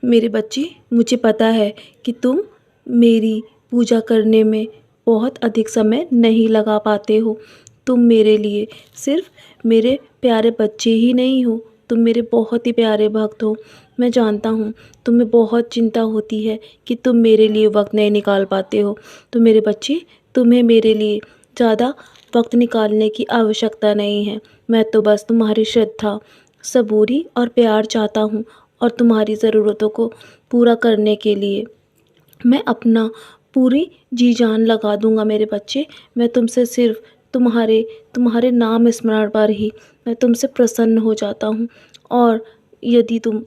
मेरे बच्चे, मुझे पता है कि तुम मेरी पूजा करने में बहुत अधिक समय नहीं लगा पाते हो। तुम मेरे लिए सिर्फ़ मेरे प्यारे बच्चे ही नहीं हो, तुम मेरे बहुत ही प्यारे भक्त हो। मैं जानता हूँ तुम्हें बहुत चिंता होती है कि तुम मेरे लिए वक़्त नहीं निकाल पाते हो। तो मेरे बच्चे, तुम्हें मेरे लिए ज़्यादा वक़्त निकालने की आवश्यकता नहीं है। मैं तो बस तुम्हारी श्रद्धा, सबूरी और प्यार चाहता हूँ, और तुम्हारी ज़रूरतों को पूरा करने के लिए मैं अपना पूरी जी जान लगा दूँगा मेरे बच्चे। मैं तुमसे सिर्फ़ तुम्हारे तुम्हारे नाम स्मरण पर ही मैं तुमसे प्रसन्न हो जाता हूँ। और यदि तुम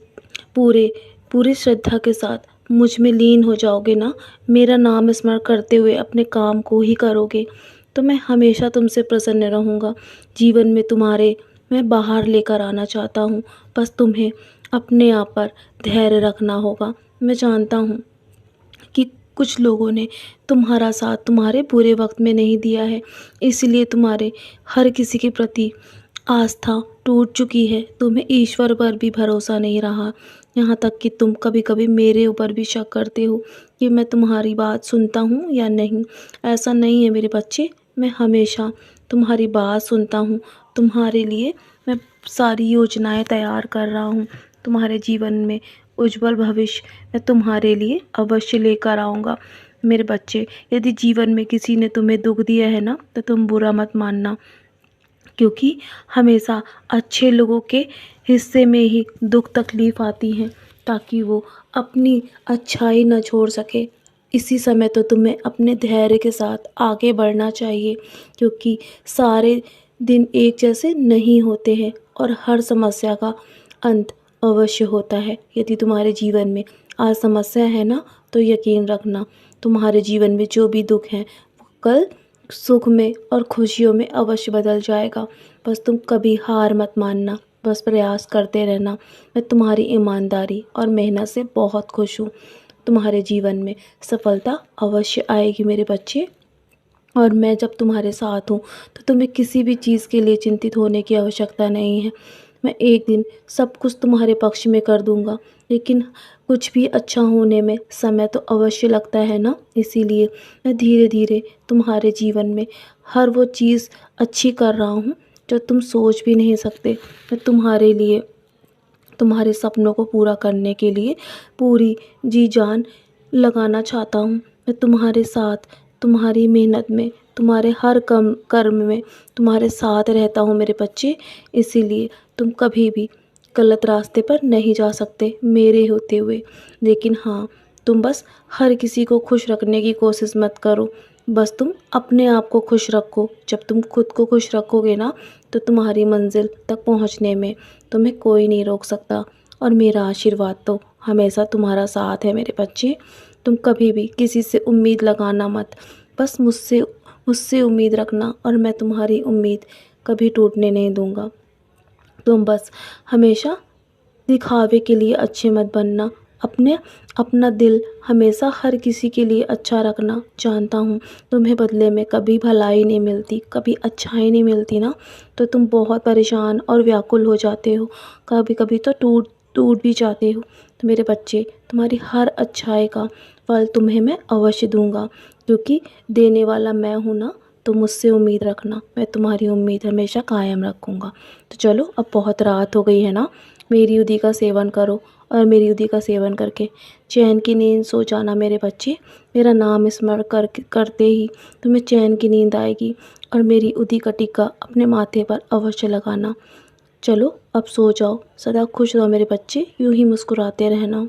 पूरे पूरी श्रद्धा के साथ मुझ में लीन हो जाओगे ना, मेरा नाम स्मरण करते हुए अपने काम को ही करोगे, तो मैं हमेशा तुमसे प्रसन्न रहूँगा। जीवन में तुम्हारे मैं बाहर लेकर आना चाहता हूँ, बस तुम्हें अपने आप पर धैर्य रखना होगा। मैं जानता हूँ कि कुछ लोगों ने तुम्हारा साथ तुम्हारे बुरे वक्त में नहीं दिया है, इसलिए तुम्हारे हर किसी के प्रति आस्था टूट चुकी है। तुम्हें ईश्वर पर भी भरोसा नहीं रहा, यहाँ तक कि तुम कभी कभी मेरे ऊपर भी शक करते हो कि मैं तुम्हारी बात सुनता हूँ या नहीं। ऐसा नहीं है मेरे बच्चे, मैं हमेशा तुम्हारी बात सुनता हूँ। तुम्हारे लिए मैं सारी योजनाएं तैयार कर रहा हूँ। तुम्हारे जीवन में उज्जवल भविष्य मैं तुम्हारे लिए अवश्य लेकर आऊँगा। मेरे बच्चे, यदि जीवन में किसी ने तुम्हें दुख दिया है ना, तो तुम बुरा मत मानना, क्योंकि हमेशा अच्छे लोगों के हिस्से में ही दुख तकलीफ़ आती हैं, ताकि वो अपनी अच्छाई न छोड़ सके। इसी समय तो तुम्हें अपने धैर्य के साथ आगे बढ़ना चाहिए, क्योंकि सारे दिन एक जैसे नहीं होते हैं और हर समस्या का अंत अवश्य होता है। यदि तुम्हारे जीवन में आज समस्या है ना, तो यकीन रखना तुम्हारे जीवन में जो भी दुख है वो कल सुख में और खुशियों में अवश्य बदल जाएगा। बस तुम कभी हार मत मानना, बस प्रयास करते रहना। मैं तुम्हारी ईमानदारी और मेहनत से बहुत खुश हूँ। तुम्हारे जीवन में सफलता अवश्य आएगी मेरे बच्चे, और मैं जब तुम्हारे साथ हूँ तो तुम्हें किसी भी चीज़ के लिए चिंतित होने की आवश्यकता नहीं है। मैं एक दिन सब कुछ तुम्हारे पक्ष में कर दूँगा, लेकिन कुछ भी अच्छा होने में समय तो अवश्य लगता है ना। इसीलिए मैं धीरे धीरे तुम्हारे जीवन में हर वो चीज़ अच्छी कर रहा हूँ जो तुम सोच भी नहीं सकते। मैं तुम्हारे लिए, तुम्हारे सपनों को पूरा करने के लिए पूरी जी जान लगाना चाहता हूँ। मैं तुम्हारे साथ, तुम्हारी मेहनत में, तुम्हारे हर कर्म में तुम्हारे साथ रहता हूँ मेरे बच्चे। इसीलिए तुम कभी भी गलत रास्ते पर नहीं जा सकते मेरे होते हुए। लेकिन हाँ, तुम बस हर किसी को खुश रखने की कोशिश मत करो, बस तुम अपने आप को खुश रखो। जब तुम खुद को खुश रखोगे ना, तो तुम्हारी मंजिल तक पहुँचने में तुम्हें कोई नहीं रोक सकता। और मेरा आशीर्वाद तो हमेशा तुम्हारा साथ है मेरे बच्चे। तुम कभी भी किसी से उम्मीद लगाना मत, बस मुझसे मुझसे उम्मीद रखना, और मैं तुम्हारी उम्मीद कभी टूटने नहीं दूँगा। तुम बस हमेशा दिखावे के लिए अच्छे मत बनना, अपना दिल हमेशा हर किसी के लिए अच्छा रखना। जानता हूँ तुम्हें बदले में कभी भलाई नहीं मिलती, कभी अच्छाई नहीं मिलती ना, तो तुम बहुत परेशान और व्याकुल हो जाते हो, कभी कभी तो टूट टूट भी जाते हो। तो मेरे बच्चे, तुम्हारी हर अच्छाई का फल तुम्हें मैं अवश्य दूंगा, क्योंकि देने वाला मैं हूँ ना। तो मुझसे उम्मीद रखना, मैं तुम्हारी उम्मीद हमेशा कायम रखूँगा। तो चलो, अब बहुत रात हो गई है ना, मेरी युधि का सेवन करो, और मेरी युधि का सेवन करके चैन की नींद सो जाना मेरे बच्चे। मेरा नाम स्मरण करते ही तुम्हें चैन की नींद आएगी, और मेरी युधि का टीका अपने माथे पर अवश्य लगाना। चलो अब सो जाओ, सदा खुश रहो मेरे बच्चे, यूं ही मुस्कुराते रहना।